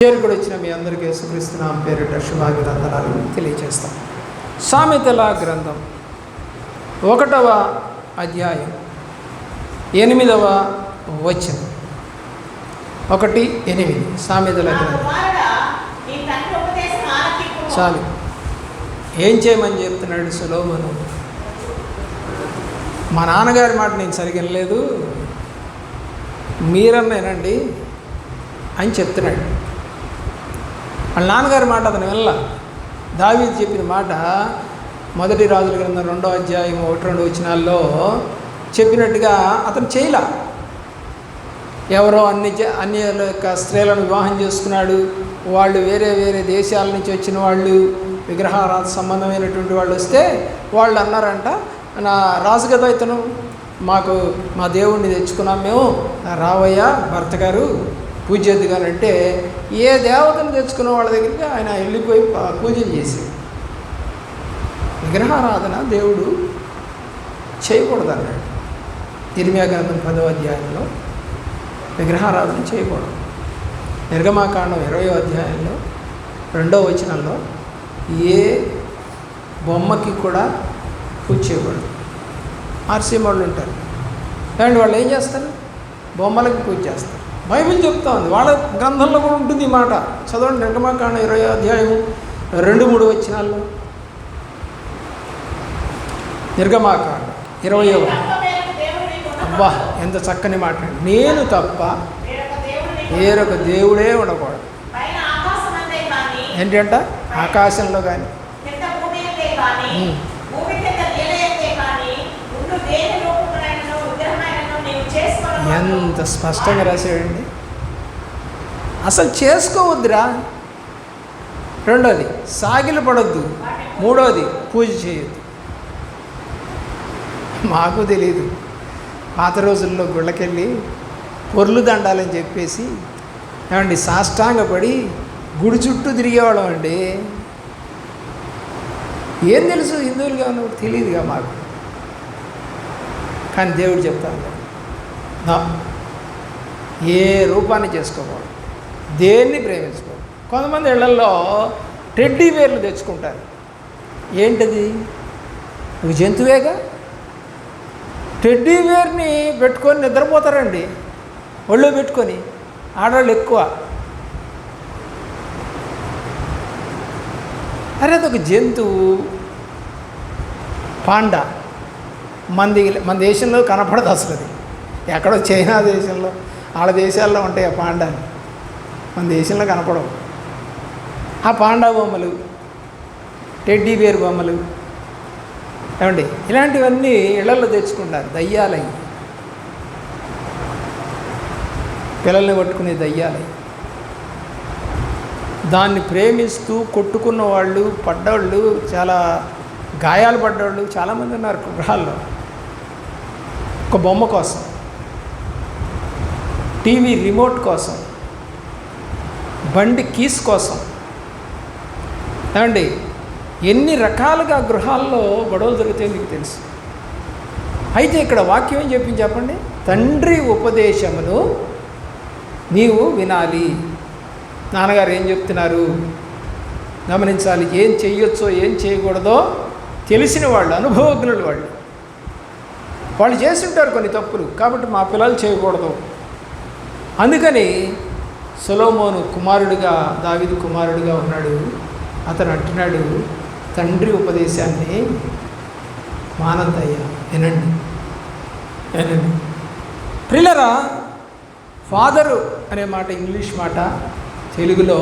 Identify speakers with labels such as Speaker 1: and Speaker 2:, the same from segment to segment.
Speaker 1: చేరుకుడు వచ్చిన మీ అందరికీ యేసుక్రీస్తు నామమున పేరిట శుభాభివందనాలు తెలియజేస్తాం. సామెతల గ్రంథం 1వ అధ్యాయం 8వ వచనం 1:8 సామెతల గ్రంథం. చాలు, ఏం చేయమని చెప్తున్నాడు సొలొమోను? మా నాన్నగారి మాట నేను సరిగ్గా వినలేదు, మీరన్నేనండి అని చెప్తున్నాడు. వాళ్ళ నాన్నగారి మాట అతను వినలా. దావీదు చెప్పిన మాట 1 రాజుల గ్రంథం 2వ అధ్యాయం 1-2 వచనాల్లో చెప్పినట్టుగా అతను చేయలా. ఎవరో అన్యుల యొక్క స్త్రీలను వివాహం చేసుకున్నాడు. వాళ్ళు వేరే వేరే దేశాల నుంచి వచ్చిన వాళ్ళు, విగ్రహారాధ సంబంధమైనటువంటి వాళ్ళు వస్తే వాళ్ళు అన్నారంట, నా రాజు కదా ఇతను, మాకు మా దేవుణ్ణి తెచ్చుకున్నాం మేము, రావయ్యా భర్త గారు పూజ్యద్దు గారు అంటే, ఏ దేవతను తెచ్చుకున్న వాళ్ళ దగ్గరికి ఆయన వెళ్ళిపోయి పూజలు చేసి, విగ్రహారాధన దేవుడు చేయకూడదు అన్నాడు. ఇర్మియా గ్రంథం 10వ అధ్యాయంలో విగ్రహారాధన చేయకూడదు. నిర్గమాకాండం 20వ అధ్యాయంలో 2వ వచనంలో ఏ బొమ్మకి కూడా పూజ చేయకూడదు. ఆర్సీఎం వాళ్ళు ఉంటారు అండ్ వాళ్ళు ఏం చేస్తారు? బొమ్మలకి పూజ చేస్తారు. బైబిల్ చెప్తా ఉంది, వాళ్ళ గ్రంథంలో కూడా ఉంటుంది ఈ మాట. చదవండి, నిర్గమాకాండం 20వ అధ్యాయము 2-3 వచనాల్లో. నిర్గమాకాండం 20వ. అబ్బా, ఎంత చక్కని మాట! నేను తప్ప వేరొక దేవుడే ఉండకూడదు. ఏంటంట? ఆకాశంలో కానీ ఎంత స్పష్టంగా రాశాడండి. అసలు చేసుకోవద్దురా. 2వది సాగిలు పడొద్దు. 3వది పూజ చేయొద్దు. మాకు తెలియదు, పాత రోజుల్లో గుళ్ళకెళ్ళి పొర్లు దండాలని చెప్పేసి ఏమండి సాష్టాంగపడి గుడి చుట్టూ తిరిగేవాళ్ళం అండి. ఏం తెలుసు హిందువులుగా ఉన్నప్పుడు తెలియదుగా మాకు. కానీ దేవుడు చెప్తాను, ఏ రూపాన్ని చేసుకోకూడదు, దేన్ని ప్రేమించుకోవాలి. కొంతమంది ఇళ్లలో టెడ్డీ బేర్లు తెచ్చుకుంటారు. ఏంటది? ఒక జంతువేగా. టెడ్డీ బేర్ని పెట్టుకొని నిద్రపోతారండి, ఒళ్ళు పెట్టుకొని. ఆడవాళ్ళు ఎక్కువ. అరే, అదొక జంతువు, పాండా. మన దేశంలో కనపడదు అసలు. అది ఎక్కడో చైనా దేశంలో, వాళ్ళ దేశాల్లో ఉంటాయి ఆ పాండాలు, మన దేశంలో కనపడవు. ఆ పాండా బొమ్మలు, టెడ్డీ బేర్ బొమ్మలు ఏమండి, ఇలాంటివన్నీ ఇళ్లలో తెచ్చుకుంటారు. దయ్యాలై, పిల్లల్ని కొట్టుకునే దయ్యాలై. దాన్ని ప్రేమిస్తూ కొట్టుకున్న వాళ్ళు, పడ్డవాళ్ళు, చాలా గాయాలు పడ్డవాళ్ళు చాలామంది ఉన్నారు గృహాల్లో. ఒక బొమ్మ కోసం, టీవీ రిమోట్ కోసం, బండి కీస్ కోసం ఏమండి, ఎన్ని రకాలుగా గృహాల్లో గొడవలు జరుగుతాయో మీకు తెలుసు. అయితే ఇక్కడ వాక్యం ఏం చెప్పింది చెప్పండి? తండ్రి ఉపదేశమును నీవు వినాలి. నాన్నగారు ఏం చెప్తున్నారు గమనించాలి. ఏం చెయ్యొచ్చో ఏం చేయకూడదో తెలిసిన వాళ్ళు, అనుభవజ్ఞులు వాళ్ళు చేస్తుంటారు కొన్ని తప్పులు. కాబట్టి మా పిల్లలు చేయకూడదు. అందుకని సొలొమోను కుమారుడిగా, దావీదు కుమారుడిగా ఉన్నాడు. అతను అంటున్నాడు, తండ్రి ఉపదేశాన్ని మానద్దయ్యా, వినండి. ప్రియులారా, ఫాదరు అనే మాట ఇంగ్లీష్ మాట, తెలుగులో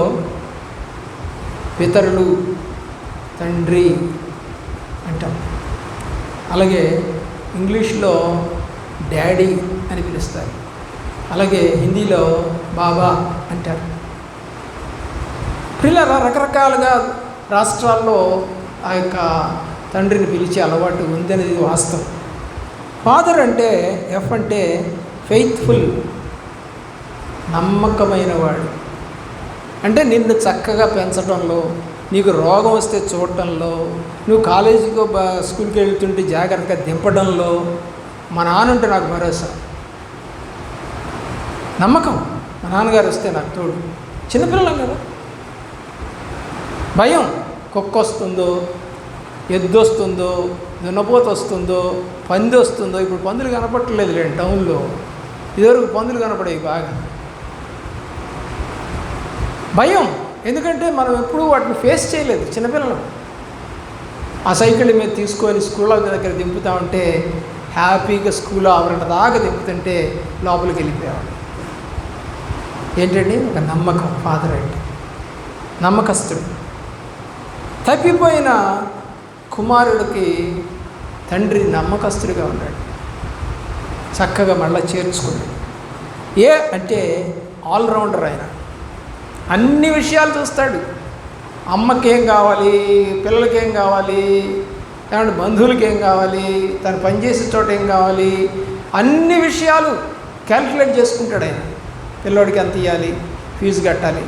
Speaker 1: పితరులు, తండ్రి అంటాం. అలాగే ఇంగ్లీష్లో డాడీ అని పిలుస్తారు. అలాగే హిందీలో బాబా అంటారు. పిల్లల రకరకాలుగా రాష్ట్రాల్లో ఆ యొక్క తండ్రిని పిలిచే అలవాటు ఉందనేది వాస్తవం. ఫాదర్ అంటే, ఎఫ్ అంటే ఫెయిత్ఫుల్, నమ్మకమైన వాడు. అంటే నిన్ను చక్కగా పెంచడంలో, నీకు రోగం వస్తే చూడటంలో, నువ్వు కాలేజీకో స్కూల్కి వెళ్తుంటే జాగ్రత్తగా దింపడంలో మా నాన్న ఉంటే నాకు భరోసా, నమ్మకం. మా నాన్నగారు వస్తే నాకు తోడు. చిన్నపిల్లలం కదా. భయం, కుక్క వస్తుందో, ఎద్దు వస్తుందో, దున్నపోత వస్తుందో, పంది వస్తుందో. ఇప్పుడు పందులు కనపడట్లేదు లేండి టౌన్లో, ఇదివరకు పందులు కనపడేవి బాగా. భయం, ఎందుకంటే మనం ఎప్పుడూ వాటిని ఫేస్ చేయలేదు చిన్నపిల్లలు. ఆ సైకిల్ మీద తీసుకొని స్కూల్ దగ్గర దింపుతా ఉంటే హ్యాపీగా స్కూల్ ఆవరణ దాకా దింపుతుంటే లోపలికి వెళ్ళిపోయాడు. ఏంటండి? ఒక నమ్మకం. ఫాదర్ అంటే నమ్మకస్తుడు. తప్పిపోయిన కుమారుడికి తండ్రి నమ్మకస్తుడిగా ఉన్నాడు. చక్కగా మళ్ళీ చేర్చుకున్నాడు. ఏ అంటే ఆల్రౌండర్ ఆయన, అన్ని విషయాలు చూస్తాడు. అమ్మకేం కావాలి, పిల్లలకేం కావాలి, ఏమంటే బంధువులకి ఏం కావాలి, తను పనిచేసే చోట ఏం కావాలి, అన్ని విషయాలు క్యాల్కులేట్ చేసుకుంటాడు ఆయన. పిల్లోడికి ఎంత ఇవ్వాలి, ఫీజు కట్టాలి,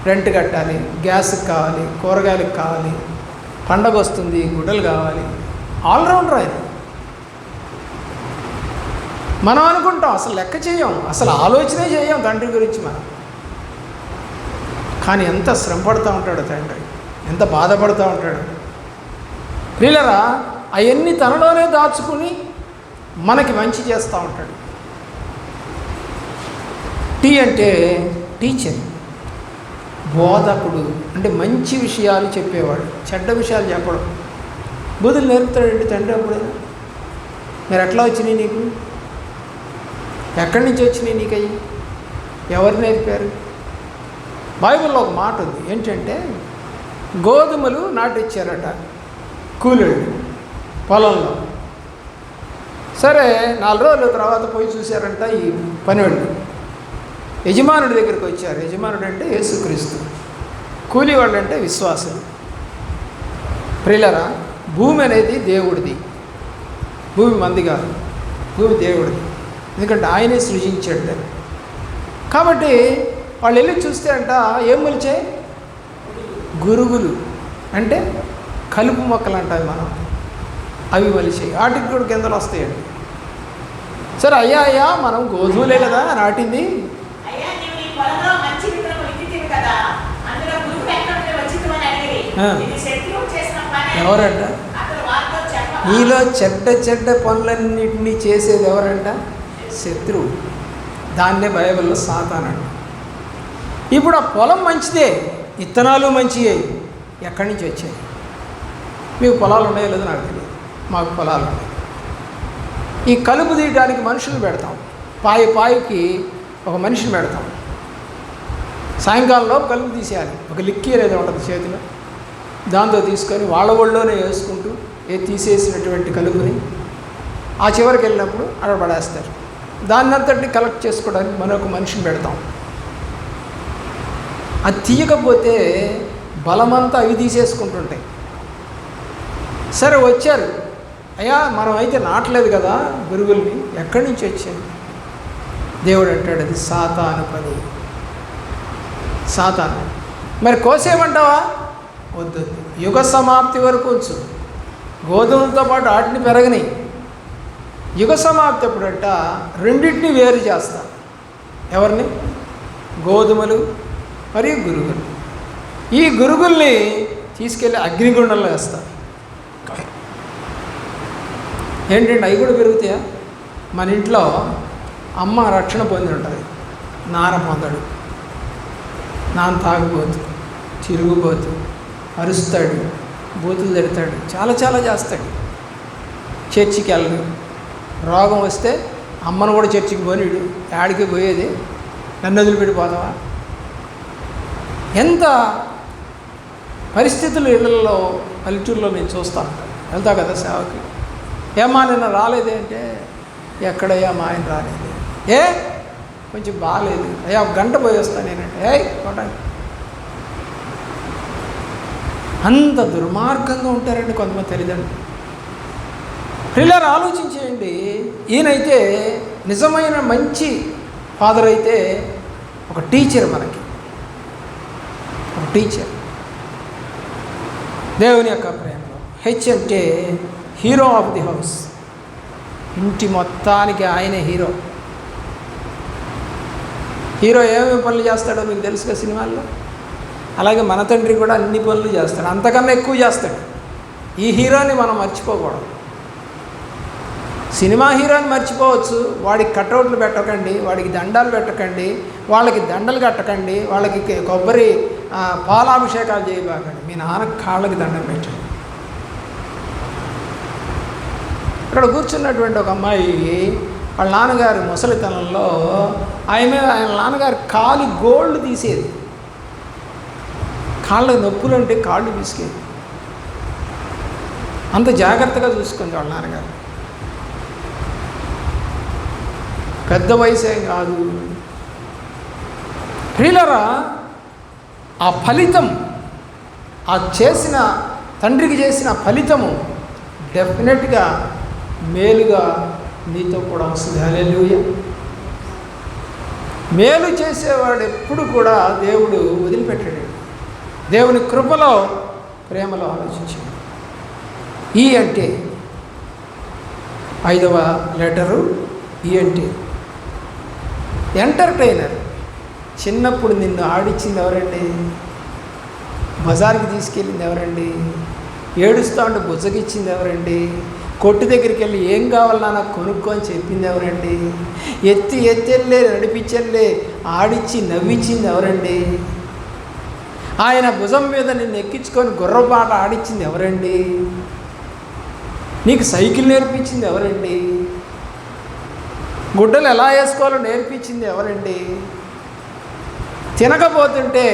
Speaker 1: రెంట్ కట్టాలి, గ్యాస్కి కావాలి, కూరగాయలకు కావాలి, పండగ వస్తుంది, గుడ్డలు కావాలి. ఆల్రౌండర్ ఆయన. మనం అనుకుంటాం అసలు లెక్క చేయం, అసలు ఆలోచనే చేయం తండ్రి గురించి మనం. కానీ ఎంత శ్రమ పడుతూ ఉంటాడు తండ్రి, ఎంత బాధపడుతూ ఉంటాడు. ప్రియులరా, అవన్నీ తనలోనే దాచుకుని మనకి మంచి చేస్తూ ఉంటాడు. అంటే టీచర్, బోధకుడు అంటే మంచి విషయాలు చెప్పేవాడు, చెడ్డ విషయాలు చెప్పడం. బుద్ధులు నేర్పుతాడండి తండ్రి. అప్పుడైనా మీరు ఎట్లా వచ్చినాయి నీకు, ఎక్కడి నుంచి వచ్చినాయి నీకు, అయ్యి ఎవరు నేర్పారు? బైబిల్లో ఒక మాట ఉంది, ఏంటంటే గోధుమలు నాటిచ్చారట కూలీళ్ళు పొలంలో. సరే 4 రోజుల తర్వాత పోయి చూశారంట ఈ పనివాళ్ళు. యజమానుడి దగ్గరికి వచ్చారు. యజమానుడు అంటే యేసుక్రీస్తు, కూలీ వాళ్ళు అంటే విశ్వాసులు. ప్రియులరా, భూమి అనేది దేవుడిది, భూమి మంది కాదు, భూమి దేవుడిది. ఎందుకంటే ఆయనే సృజించాడు. కాబట్టి వాళ్ళు వెళ్ళి చూస్తే అంట ఏం మొలిచాయి? గురుగులు, అంటే కలుపు మొక్కలు అంటాయి మనం, అవి మొలిచాయి. వాటికి కూడా కిందలు వస్తాయండి. సరే అయ్యా మనం గోధుమలే కదా నాటింది. ఎవరంట? నీలో చెడ్డ పనులన్నింటినీ చేసేది ఎవరంట? శత్రువు. దాన్నే బైబిల్లో సాతానంట. ఇప్పుడు ఆ పొలం మంచిదే, విత్తనాలు మంచివే, ఎక్కడి నుంచి వచ్చాయి? మీకు పొలాలు ఉన్నాయో లేదో నాకు తెలియదు, మాకు పొలాలు ఉన్నాయి. ఈ కలుపు తీయడానికి మనుషులు పెడతాం, పాయికి ఒక మనిషిని పెడతాం. సాయంకాలంలో కలుపు తీసేయాలి. ఒక లిక్కీ అనేది ఉంటుంది చేతిలో, దాంతో తీసుకొని వాళ్ళ ఒళ్ళోనే వేసుకుంటూ తీసేసినటువంటి కలుపుని ఆ చివరికి వెళ్ళినప్పుడు అక్కడ పడేస్తారు. దాన్ని అంతటిని కలెక్ట్ చేసుకోవడానికి మరొక మనిషిని పెడతాం. అది తీయకపోతే బలమంతా అవి తీసేసుకుంటుంటాయి. సరే వచ్చారు, అయ్యా మనం అయితే నాటలేదు కదా గురుగుల్ని, ఎక్కడి నుంచి వచ్చాయి? దేవుడు అంటాడు అది సాతాను పని, సాతాను. మరి కోసేయమంటావా? వద్దు, యుగ సమాప్తి వరకు ఉంచు, గోధుమలతో పాటు వాటిని పెరగని. యుగ సమాప్తి ఎప్పుడంట రెండింటిని వేరు చేస్తా. ఎవరిని? గోధుమలు మరియు గురుగులు. ఈ గురుగుల్ని తీసుకెళ్ళి అగ్నిగుండంలో వేస్తా. ఏంటంటే అవి కూడా పెరుగుతాయా? మన ఇంట్లో అమ్మ రక్షణ పొంది ఉంటుంది, నాన్న పొందడు. నాన్న తాగుబోతు, తిరుగుబోతు, అరుస్తాడు, బూతులు తిడతాడు, చాలా చేస్తాడు. చర్చికి వెళ్ళడు. రోగం వస్తే అమ్మను కూడా చర్చికి పోనీడు, యాడికి పోయేది, నన్ను వదిలిపెట్టిపోతావా? ఎంత పరిస్థితులు ఇళ్లలో పల్లెటూరులో నేను చూస్తూ ఉంటాను. వెళ్తా కదా సేవకి, ఏమా నిన్న రాలేదే అంటే, ఎక్కడయ్యా మా ఆయన రాలేదు, కొంచెం బాగాలేదు, అయ్యా ఒక గంట పోయి వస్తాను నేనంటే, కొట్టండి. అంత దుర్మార్గంగా ఉంటారండి కొంతమంది తల్లిదండ్రులు. పిల్లలు ఆలోచించేయండి. ఈయనైతే నిజమైన మంచి ఫాదర్ అయితే ఒక టీచర్, మనకి ఒక టీచర్. దేవుని యొక్క ప్రేమలో హెచ్ అంటే హీరో ఆఫ్ ది హౌస్, ఇంటి మొత్తానికి ఆయనే హీరో. హీరో ఏమేమి పనులు చేస్తాడో మీకు తెలుసుగా సినిమాల్లో. అలాగే మన తండ్రి కూడా అన్ని పనులు చేస్తాడు, అంతకన్నా ఎక్కువ చేస్తాడు. ఈ హీరోని మనం మర్చిపోకూడదు. సినిమా హీరోని మర్చిపోవచ్చు, వాడికి కటౌట్లు పెట్టకండి, వాడికి దండాలు పెట్టకండి, వాళ్ళకి దండలు కట్టకండి, వాళ్ళకి కొబ్బరి పాలాభిషేకాలు చేయబాకండి. మీ నాన్న కాళ్ళకి దండం పెట్టండి. ఇక్కడ కూర్చున్నటువంటి ఒక అమ్మాయి వాళ్ళ నాన్నగారు ముసలితనంలో ఆయన నాన్నగారు కాలి గోల్డ్ తీసేది, కాళ్ళకి నొప్పులు అంటే కాళ్ళు తీసుకేది. అంత జాగ్రత్తగా చూసుకుంది వాళ్ళ నాన్నగారు. పెద్ద వయసేం కాదు. ప్రియులారా, ఆ ఫలితం, ఆ చేసిన తండ్రికి చేసిన ఫలితము డెఫినెట్గా మేలుగా నీతో కూడా వస్తుంది. హల్లెలూయా. మేలు చేసేవాడు ఎప్పుడు కూడా దేవుడు వదిలిపెట్టాడు. దేవుని కృపలో, ప్రేమలో ఆలోచించాడు. ఈ అంటే 5వ లెటరు ఈ అంటే ఎంటర్టైనర్. చిన్నప్పుడు నిన్ను ఆడిచ్చింది ఎవరండి? బజార్కి తీసుకెళ్ళింది ఎవరండి? ఏడుస్తూ ఉంటే బుజ్జగిచ్చింది ఎవరండి? కొట్టు దగ్గరికి వెళ్ళి ఏం కావాలన్నా నాకు కొనుక్కో అని చెప్పింది ఎవరండి? ఎత్తెళ్ళే నడిపించెళ్ళే ఆడిచ్చి నవ్వించింది ఎవరండి? ఆయన భుజం మీద నిన్ను ఎక్కించుకొని గుర్రపాట ఆడిచ్చింది ఎవరండి? నీకు సైకిల్ నేర్పించింది ఎవరండి? గుడ్డలు ఎలా వేసుకోవాలో నేర్పించింది ఎవరండి? తినకపోతుంటే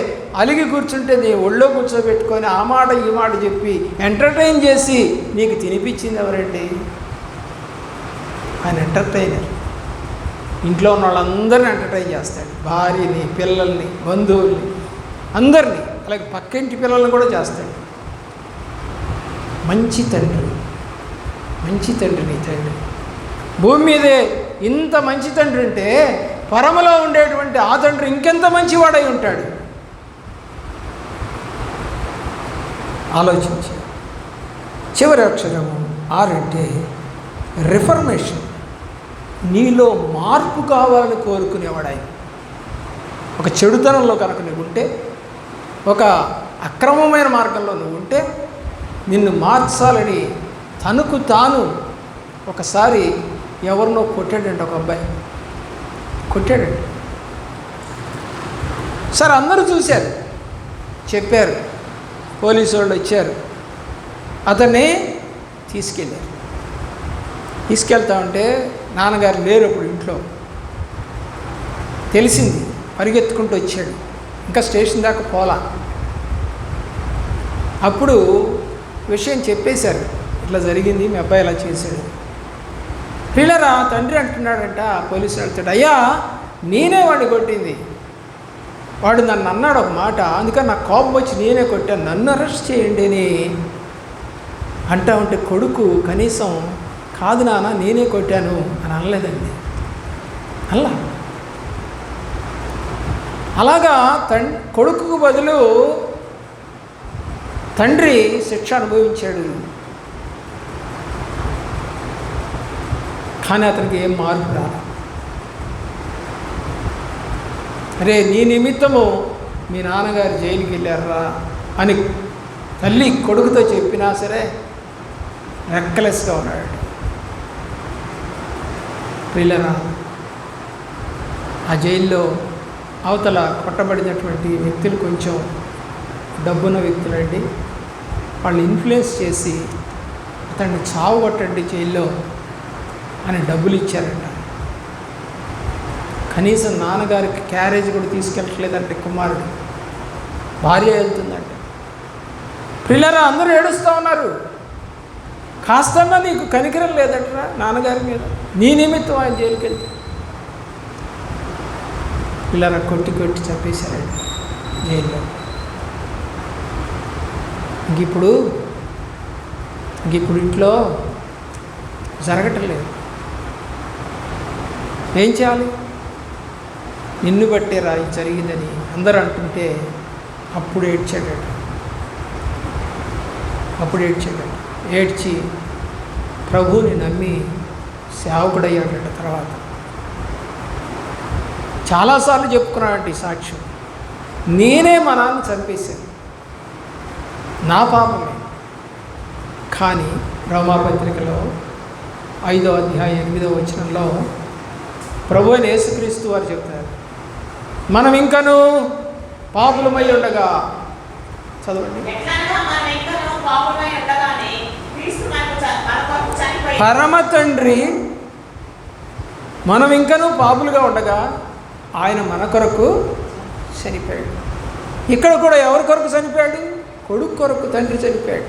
Speaker 1: అలిగి కూర్చుంటే నీ ఒళ్ళో కూర్చోబెట్టుకొని ఆ మాట ఈ మాట చెప్పి ఎంటర్టైన్ చేసి నీకు తినిపించింది ఎవరండి? ఆయన ఎంటర్టైనర్. ఇంట్లో ఉన్న వాళ్ళందరినీ ఎంటర్టైన్ చేస్తాడు. భార్యని, పిల్లల్ని, బంధువుల్ని, అందరినీ, అలాగే పక్కింటి పిల్లల్ని కూడా చేస్తాడు. మంచి తండ్రి, మంచి తండ్రి నీ తండ్రి. భూమి మీదే ఇంత మంచి తండ్రి ఉంటే పరమలో ఉండేటువంటి ఆ తండ్రి ఇంకెంత మంచివాడై ఉంటాడు. ఆలోచించి చివరి అక్షరము ఆర్ అంటే రిఫర్మేషన్. నీలో మార్పు కావాలని కోరుకునేవాడు ఆయన. ఒక చెడుతనంలో కనుక నువ్వు ఉంటే, ఒక అక్రమమైన మార్గంలో నువ్వు ఉంటే, నిన్ను మార్చాలని తనకు తాను ఒకసారి ఎవరినో కొట్టాడంటే, ఒక అబ్బాయి కొట్టాడండి. సరే, అందరూ చూశారు, చెప్పారు, పోలీసు వాళ్ళు వచ్చారు, అతన్ని తీసుకెళ్తా ఉంటే నాన్నగారు లేరు అప్పుడు ఇంట్లో. తెలిసింది, పరిగెత్తుకుంటూ వచ్చాడు, ఇంకా స్టేషన్ దాకా పోలా. అప్పుడు విషయం చెప్పేశారు, ఇట్లా జరిగింది, మీ అబ్బాయి ఇలా చేశాడు. పిల్లరా తండ్రి అంటున్నాడంట, పోలీసు వెళ్తాడు, అయ్యా నేనే వాడిని కొట్టింది, వాడు నన్ను అన్నాడు ఒక మాట, అందుకని నాకు కోపం వచ్చి నేనే కొట్టాను, నన్ను అరెస్ట్ చేయండి అని అంటా ఉంటే కొడుకు కనీసం కాదు నాన్న నేనే కొట్టాను అని అనలేదండి. అలాగా కొడుకుకు బదులు తండ్రి శిక్ష అనుభవించాడు. కానీ అతనికి ఏం మార్పు రాదు. అరే నీ నిమిత్తము మీ నాన్నగారు జైలుకి వెళ్ళారా అని తల్లి కొడుకుతో చెప్పినా సరే రెక్కలెస్గా ఉన్నాడు. పిల్లరా, ఆ జైల్లో అవతల కొట్టబడినటువంటి వ్యక్తులు కొంచెం డబ్బున్న వ్యక్తులండి. వాళ్ళు ఇన్ఫ్లుయెన్స్ చేసి అతన్ని చావు కొట్టండి జైల్లో అని డబ్బులు ఇచ్చారంట. కనీసం నాన్నగారికి క్యారేజ్ కూడా తీసుకెళ్ళట్లేదంటే కుమారుడు, భార్య వెళ్తుందంట. పిల్లరా అందరూ ఏడుస్తూ ఉన్నారు. కాస్తన్నా నీకు కనికరం లేదంటరా నాన్నగారి మీద, నీ నిమిత్తం ఆయన జైలుకి వెళ్తే. పిల్లరా కొట్టి చంపేశారండి జైల్లో. ఇప్పుడు ఇంట్లో జరగటం లేదు. ఏం చేయాలి? నిన్ను బట్టే రాయి జరిగిందని అందరూ అంటుంటే అప్పుడు ఏడ్చాడట. ఏడ్చి ప్రభువుని నమ్మి సేవకుడయ్యాడట. తర్వాత చాలాసార్లు చెప్పుకున్నాడంటే ఈ సాక్ష్యం, నేనే మా నాన్న చంపేశాను, నా పాపమే. కానీ రోమాపత్రికలో 5వ అధ్యాయం 8వ వచనంలో ప్రభు అయిన యేసుక్రీస్తు వారు చెప్తారు, మనం ఇంకనూ పాపులమై ఉండగా, చదవండి, పరమ తండ్రి మనం ఇంకనూ పాపులుగా ఉండగా ఆయన మన కొరకు చనిపోయాడు. ఇక్కడ కూడా ఎవరి కొరకు చనిపోయాడు? కొడుకు కొరకు తండ్రి చనిపోయాడు.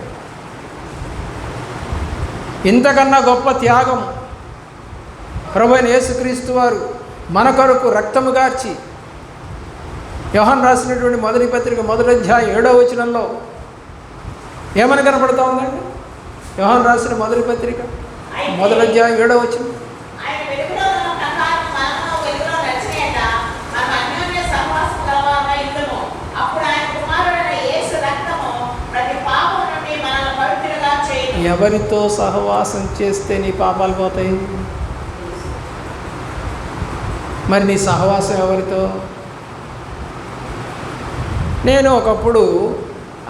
Speaker 1: ఇంతకన్నా గొప్ప త్యాగం ప్రభు అయిన యేసుక్రీస్తు వారు మన కొరకు రక్తము గార్చి, యోహాను రాసినటువంటి మొదటి పత్రిక 1వ అధ్యాయం 7వ వచనంలో ఏమని కనపడుతూ ఉందండి? యోహాను రాసిన మొదటి పత్రిక 1వ అధ్యాయం 7వ వచనం, ఎవరితో సహవాసం చేస్తే నీ పాపాలు పోతాయి? మరి నీ సహవాసం ఎవరితో? నేను ఒకప్పుడు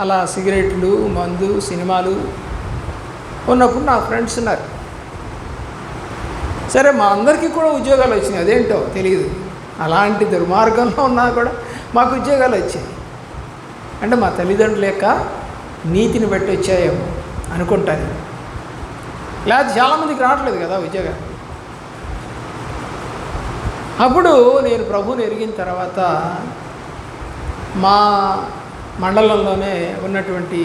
Speaker 1: అలా సిగరెట్లు, మందు, సినిమాలు ఉన్నప్పుడు నా ఫ్రెండ్స్ ఉన్నారు. సరే, మా అందరికీ కూడా ఉద్యోగాలు వచ్చినాయి, అదేంటో తెలియదు. అలాంటి దుర్మార్గంలో ఉన్నా కూడా మాకు ఉద్యోగాలు వచ్చాయి. అంటే మా తల్లిదండ్రుల యొక్క నీతిని బట్టి వచ్చాయేమో అనుకుంటాను. లేకపోతే చాలామందికి రావట్లేదు కదా ఉద్యోగాలు. అప్పుడు నేను ప్రభువుని ఎరిగిన తర్వాత మా మండలంలోనే ఉన్నటువంటి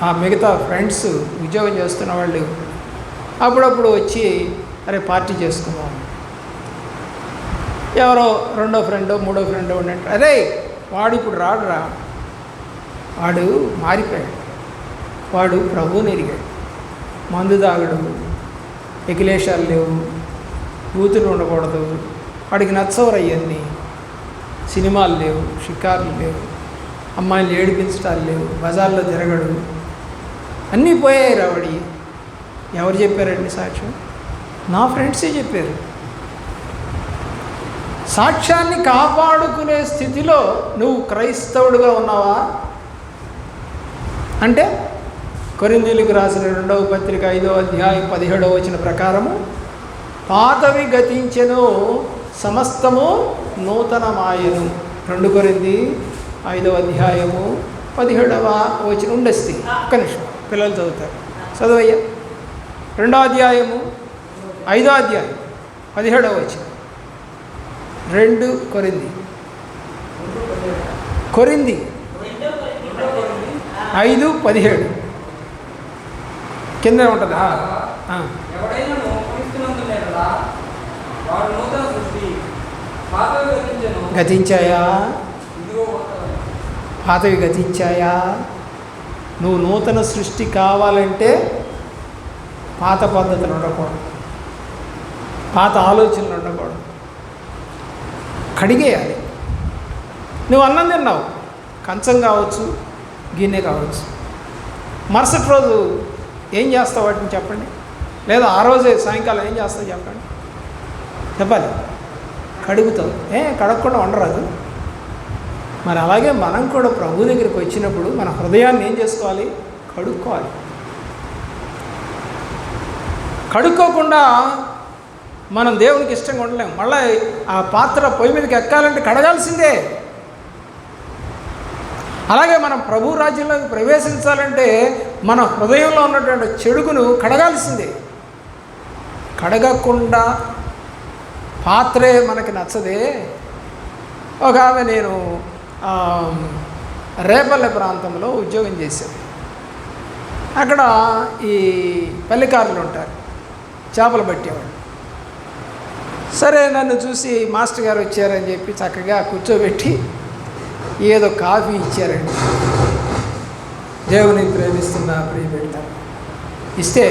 Speaker 1: ఆ మిగతా ఫ్రెండ్స్ ఉద్యోగం చేస్తున్న వాళ్ళు అప్పుడప్పుడు వచ్చి, అరే పార్టీ చేసుకుందాం, ఎవరో రెండో ఫ్రెండో మూడో ఫ్రెండో ఉండంటే, అరే వాడు ఇప్పుడు రాడురా, వాడు మారిపోయాడు, వాడు ప్రభువుని ఎరిగాడు, మందు తాగడు, ఎకిలేషాలు లేవు, బూతులు ఉండకూడదు, వాడికి నచ్చవరు అవన్నీ, సినిమాలు లేవు, షికార్లు లేవు, అమ్మాయిలు ఏడిపించడాలు లేవు, బజార్లో తిరగడు, అన్నీ పోయాయి రావడి. ఎవరు చెప్పారండి సాక్ష్యం? నా ఫ్రెండ్సే చెప్పారు. సాక్ష్యాన్ని కాపాడుకునే స్థితిలో నువ్వు క్రైస్తవుడిగా ఉన్నావా అంటే, కొరింథీయులకు రాసిన 2వ పత్రిక 5వ అధ్యాయం 17వ వచనం ప్రకారము, పాతవి గతించెను, సమస్తము నూతనమాయను. 2 కొరింథీ 5వ అధ్యాయము 17వ వచనం ఉండేస్తే ఒక్క నిమిషం, పిల్లలు చదువుతారు, చదువయ్యా. 2వ అధ్యాయము 5వ అధ్యాయం 17వ వచనం. 2 కొరింథీ 5:17 కింద ఉంటుందా? గతించాయా? పాతవి గతించాయా? నువ్వు నూతన సృష్టి కావాలంటే పాత పద్ధతులు ఉండకూడదు, పాత ఆలోచనలు ఉండకూడదు, కడిగేయాలి. నువ్వు అన్నం తిన్నావు, కంచం కావచ్చు, గిన్నె కావచ్చు, మరుసటి రోజు ఏం చేస్తావు వాటిని చెప్పండి, లేదా ఆ రోజే సాయంకాలం ఏం చేస్తావు చెప్పండి, చెప్పాలి. కడుగుతావు. కడగకుండా ఉండరాదు. మరి అలాగే మనం కూడా ప్రభు దగ్గరికి వచ్చినప్పుడు మన హృదయాన్ని ఏం చేసుకోవాలి? కడుక్కోవాలి. కడుక్కోకుండా మనం దేవునికి ఇష్టంగా ఉండలేము. మళ్ళీ ఆ పాత్ర పొయ్యి మీదకి ఎక్కాలంటే కడగాల్సిందే. అలాగే మనం ప్రభు రాజ్యంలోకి ప్రవేశించాలంటే మన హృదయంలో ఉన్నటువంటి చెడుగును కడగాల్సిందే. కడగకుండా పాత్రే మనకి నచ్చదే. ఒక ఆమె, నేను రేపల్లె ప్రాంతంలో ఉద్యోగం చేశాను. అక్కడ ఈ పల్లికారులు ఉంటారు, చేపలు పట్టేవాడు. సరే, నన్ను చూసి మాస్టర్ గారు వచ్చారని చెప్పి చక్కగా కూర్చోబెట్టి ఏదో కాఫీ ఇచ్చారండి. దేవుని ప్రేమిస్తున్న ప్రియబిడ్డ ఇస్తే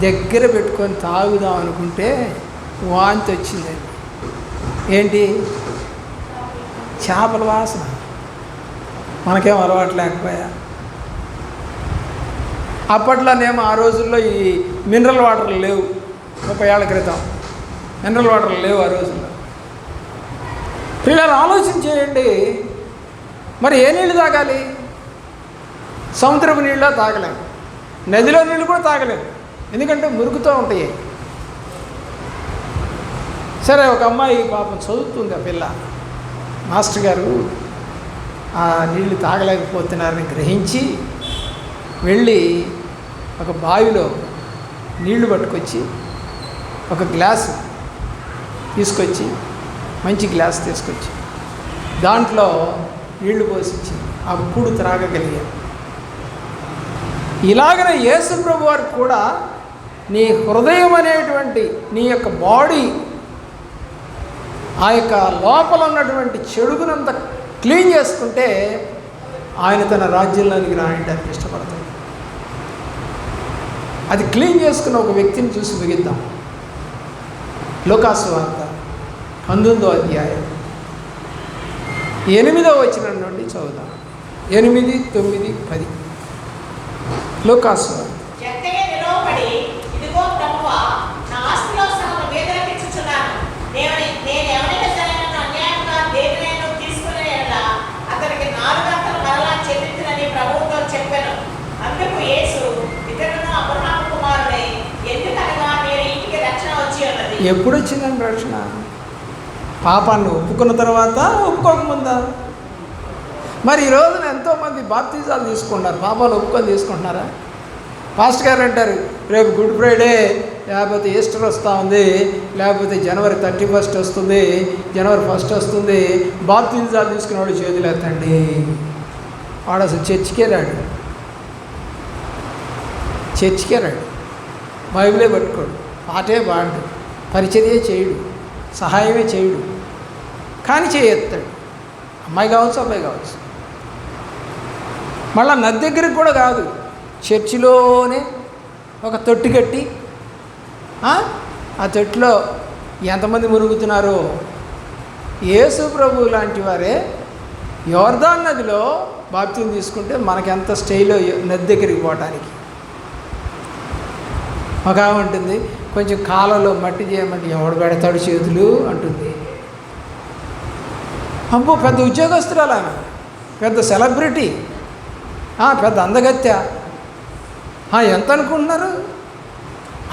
Speaker 1: దగ్గర పెట్టుకొని తాగుదాం అనుకుంటే వాంతి వచ్చిందండి. ఏంటి? చేపల వాసన. మనకేం అలవాటు లేకపోయా. అప్పట్లోనేమో ఆ రోజుల్లో ఈ మినరల్ వాటర్లు లేవు. 30 ఏళ్ల క్రితం మినరల్ వాటర్లు లేవు ఆ రోజుల్లో. పిల్లలు ఆలోచన చేయండి, మరి ఏ నీళ్ళు తాగాలి? సముద్రపు నీళ్ళలో తాగలేము, నదిలో నీళ్ళు కూడా తాగలేము, ఎందుకంటే మురుగుతూ ఉంటాయి. సరే, ఒక అమ్మాయి పాపం చదువుతుంది, ఆ పిల్ల, మాస్టర్ గారు ఆ నీళ్ళు తాగలేకపోతున్నారని గ్రహించి వెళ్ళి ఒక బావిలో నీళ్లు పట్టుకొచ్చి ఒక గ్లాసు తీసుకొచ్చి, మంచి గ్లాస్ తీసుకొచ్చి దాంట్లో నీళ్లు పోసిచ్చి అప్పుడు త్రాగగలిగాం. ఇలాగనే యేసు ప్రభు వారు కూడా నీ హృదయం అనేటువంటి నీ యొక్క బాడీ, ఆ యొక్క లోపల ఉన్నటువంటి చెడుగునంత క్లీన్ చేసుకుంటే ఆయన తన రాజ్యంలోనికి రాయడానికి ఇష్టపడతాడు. అది క్లీన్ చేసుకున్న ఒక వ్యక్తిని చూసి ముగిద్దాం. లూకాసు వార్త 19వ అధ్యాయం 8వ వచనం నుండి చదువుదాం. 8, 9, 10. లూకాసు వార్త. ఎప్పుడు వచ్చిందండి రక్షణ? పాపాన్ని ఒప్పుకున్న తర్వాత, ఒప్పుకోకముందా? మరి ఈ రోజున ఎంతోమంది బాప్తిజాలు తీసుకుంటున్నారు, పాపాలు ఒప్పుకొని తీసుకుంటున్నారా? పాస్టర్ గారు అంటారు, రేపు గుడ్ ఫ్రైడే, లేకపోతే ఈస్టర్ వస్తూ ఉంది, లేకపోతే జనవరి 31 వస్తుంది, జనవరి 1 వస్తుంది, బాప్తిజాలు తీసుకునేవాడు చేతులు ఎత్తండి. వాడు అసలు చర్చికే రాడు, బైబిలే పట్టుకోడు, పాటే పాడు, పరిచర్యే చేయడు, సహాయమే చేయడు, కానీ చేయెత్తాడు. అమ్మాయి కావచ్చు, అబ్బాయి కావచ్చు. మళ్ళీ నది దగ్గరికి కూడా కాదు, చర్చిలోనే ఒక తొట్టి కట్టి ఆ తొట్టిలో ఎంతమంది మురుగుతున్నారో. యేసు ప్రభు లాంటి వారే యోర్దాన్ నదిలో బాప్తిజం తీసుకుంటే మనకెంత స్టైలో నది దగ్గరికి పోవటానికి. ఒక ఉంటుంది, కొంచెం కాలంలో మట్టి చేయమంటే ఎవడు పెడతాడు చేతులు అంటుంది. అబ్బో, పెద్ద ఉద్యోగస్తురాలు ఆమె, పెద్ద సెలబ్రిటీ, పెద్ద అందగత్య, ఎంత అనుకుంటున్నారు?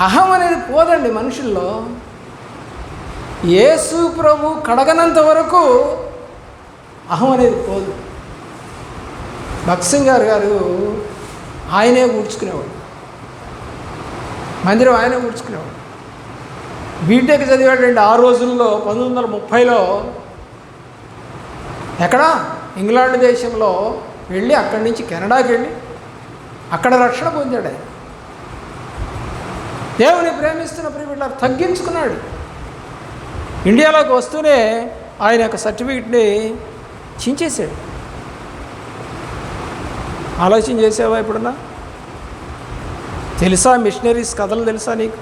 Speaker 1: అహం అనేది పోదండి మనుషుల్లో. యేసు ప్రభు కడగనంత వరకు అహం అనేది పోదు. భక్సింగ్ గారు ఆయనే కూర్చుకునేవాడు, మందిరం ఆయనే కూర్చుకునేవాడు. బీటెక్ చదివాడండి ఆ రోజుల్లో. 1930లో ఎక్కడ, ఇంగ్లాండ్ దేశంలో వెళ్ళి అక్కడి నుంచి కెనడాకి వెళ్ళి అక్కడ రక్షణ పొందాడు. ఆయన దేవుని ప్రేమిస్తున్న ప్రియులారా తగ్గించుకున్నాడు. ఇండియాలోకి వస్తూనే ఆయన యొక్క సర్టిఫికెట్ని చించేశాడు. ఆలోచన చేసావా ఎప్పుడన్నా? తెలుసా మిషనరీస్ కథలు తెలుసా నీకు?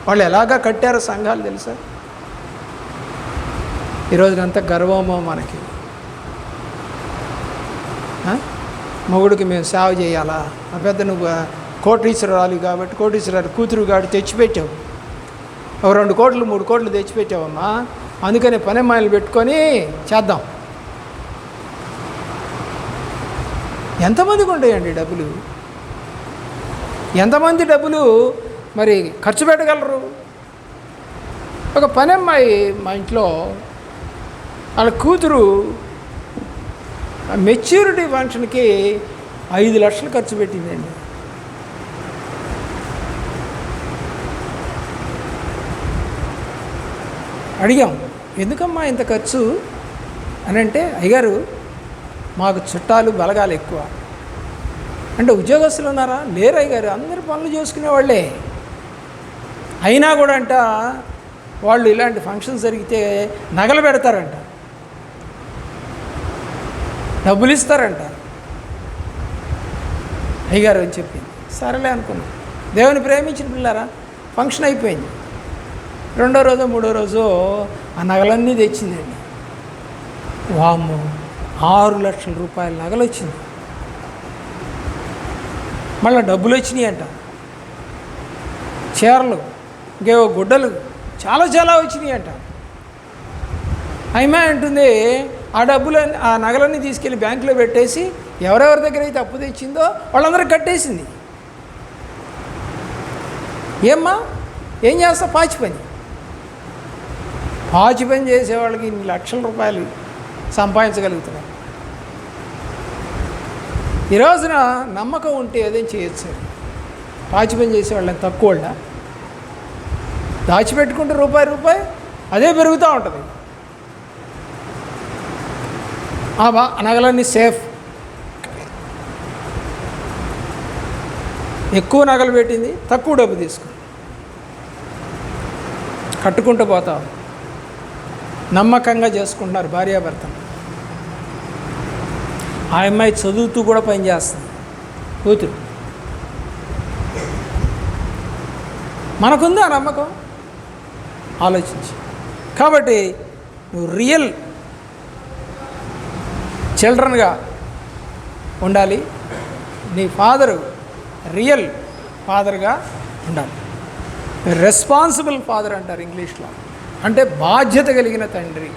Speaker 1: వాళ్ళు ఎలాగా కట్టారో సంఘాలు తెలుసా? ఈరోజునంత గర్వమో మనకి. మొగుడికి మేము సేవ చేయాలా? ఆ పెద్ద నువ్వు కోటీశ్వరాలు కాబట్టి, కోటీశ్వరాలు కూతురు కాబట్టి తెచ్చిపెట్టావు, ఒక 2 కోట్లు 3 కోట్లు తెచ్చిపెట్టావమ్మా, అందుకని పనిమాయలు పెట్టుకొని చేద్దాం. ఎంతమందికి ఉంటాయండి డబ్బులు? ఎంతమంది డబ్బులు మరి ఖర్చు పెట్టగలరు? ఒక పని అమ్మాయి మా ఇంట్లో వాళ్ళ కూతురు మెచ్యూరిటీ ఫంక్షన్కి 5 లక్షలు ఖర్చు పెట్టిందండి. అడిగాం, ఎందుకమ్మా ఇంత ఖర్చు అని అంటే, అయ్యగారు మాకు చుట్టాలు బలగాలు ఎక్కువ. అంటే ఉద్యోగస్తులు ఉన్నారా? లేరు అయ్యగారు, అందరు పనులు చేసుకునేవాళ్ళే. అయినా కూడా అంట వాళ్ళు ఇలాంటి ఫంక్షన్స్ జరిగితే నగలు పెడతారంట, డబ్బులు ఇస్తారంట. అయ్యగారు అని చెప్పింది. సరేలే అనుకున్నాం. దేవుని ప్రేమించిన పిల్లారా, ఫంక్షన్ అయిపోయింది. 2వ రోజు 3వ రోజు ఆ నగలన్నీ తెచ్చిందండి. వామ్మో, 6 లక్షల రూపాయల నగలు వచ్చింది. మళ్ళీ డబ్బులు వచ్చినాయి అంట, చీరలు, ఇంకేవో గుడ్డలు చాలా చాలా వచ్చినాయి అంట. అయినా అంటుంది ఆ డబ్బులన్నీ ఆ నగలన్నీ తీసుకెళ్ళి బ్యాంకులో పెట్టేసి ఎవరెవరి దగ్గర అయితే అప్పు తెచ్చిందో వాళ్ళందరూ కట్టేసింది. ఏమ్మా ఏం చేస్తావు? పాచి పని చేసేవాళ్ళకి ఇన్ని లక్షల రూపాయలు సంపాదించగలుగుతున్నారు. ఈ రోజున నమ్మకం ఉంటే ఏదైనా చేయొచ్చు. పాచి పని చేసేవాళ్ళని తక్కువ వాళ్ళ దాచిపెట్టుకుంటే రూపాయి అదే పెరుగుతూ ఉంటుంది. ఆ నగలన్నీ సేఫ్. ఎక్కువ నగలు పెట్టింది, తక్కువ డబ్బు తీసుకుంది, కట్టుకుంటూ పోతాం. నమ్మకంగా చేసుకుంటున్నారు భార్యాభర్తలు. ఆ అమ్మాయి చదువుతూ కూడా పనిచేస్తుంది, కూతురు. మనకుంది ఆ నమ్మకం? ఆలోచించి. కాబట్టి నువ్వు రియల్ చిల్డ్రన్గా ఉండాలి. నీ ఫాదరు రియల్ ఫాదర్గా ఉండాలి. రెస్పాన్సిబుల్ ఫాదర్ అంటారు ఇంగ్లీష్లో, అంటే బాధ్యత కలిగిన తండ్రి.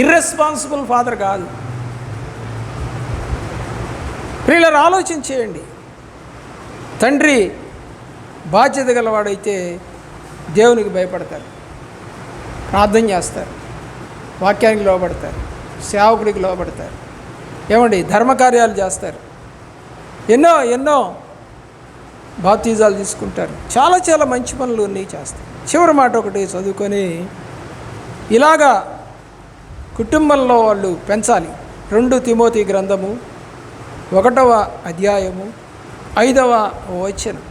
Speaker 1: ఇర్రెస్పాన్సిబుల్ ఫాదర్ కాదు. ప్రియులారా, ఆలోచించేయండి. తండ్రి బాధ్యత గలవాడైతే దేవునికి భయపడతారు, ప్రార్థన చేస్తారు, వాక్యానికి లోబడతారు, సేవకుడికి లోబడతారు, ఏమండి ధర్మకార్యాలు చేస్తారు, ఎన్నో బాప్తిజాలు తీసుకుంటారు, చాలా మంచి పనులు అన్నీ చేస్తారు. చివరి మాట ఒకటి చదువుకొని ఇలాగా కుటుంబంలో వాళ్ళు పెంచాలి. 2 తిమోతి గ్రంథము 1వ అధ్యాయము 5వ వచనం.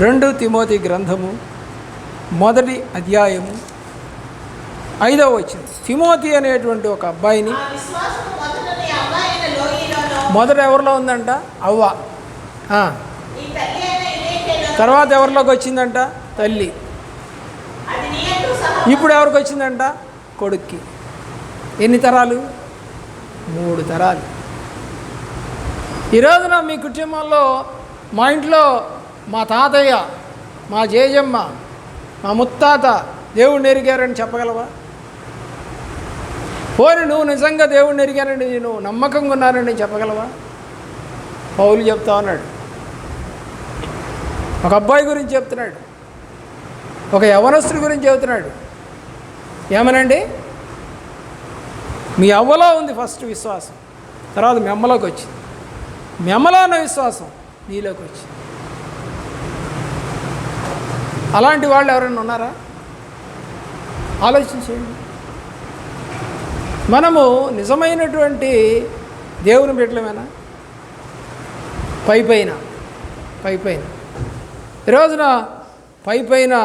Speaker 1: 2 తిమోతి గ్రంథము 1వ అధ్యాయము 5వ వచనం. తిమోతి అనేటువంటి ఒక అబ్బాయిని, మొదట ఎవరిలో ఉందంట? అవ్వ. తర్వాత ఎవరిలోకి వచ్చిందంట? తల్లి. ఇప్పుడు ఎవరికి వచ్చిందంట? కొడుక్కి. ఎన్ని తరాలు? 3 తరాలు. ఈ రోజున మీ కుటుంబంలో, మా ఇంట్లో మా తాతయ్య, మా జేజమ్మ, మా ముత్తాత దేవుణ్ణి ఎరిగారని చెప్పగలవా? పోని నువ్వు నిజంగా దేవుణ్ణి ఎరిగారని, నువ్వు నమ్మకంగా ఉన్నారని చెప్పగలవా? పౌలు చెప్తా ఉన్నాడు. ఒక అబ్బాయి గురించి చెప్తున్నాడు, ఒక యవనస్తుడి గురించి చెబుతున్నాడు. ఏమనండి? మీ అవ్వలో ఉంది ఫస్ట్ విశ్వాసం, తర్వాత మీ అమ్మలోకి వచ్చింది. మీ అమ్మలో ఉన్న విశ్వాసం నీలోకి వచ్చింది. అలాంటి వాళ్ళు ఎవరైనా ఉన్నారా? ఆలోచించండి. మనము నిజమైనటువంటి దేవుని బిడ్డలమేనా? పైపైన ఈ రోజున పైపైన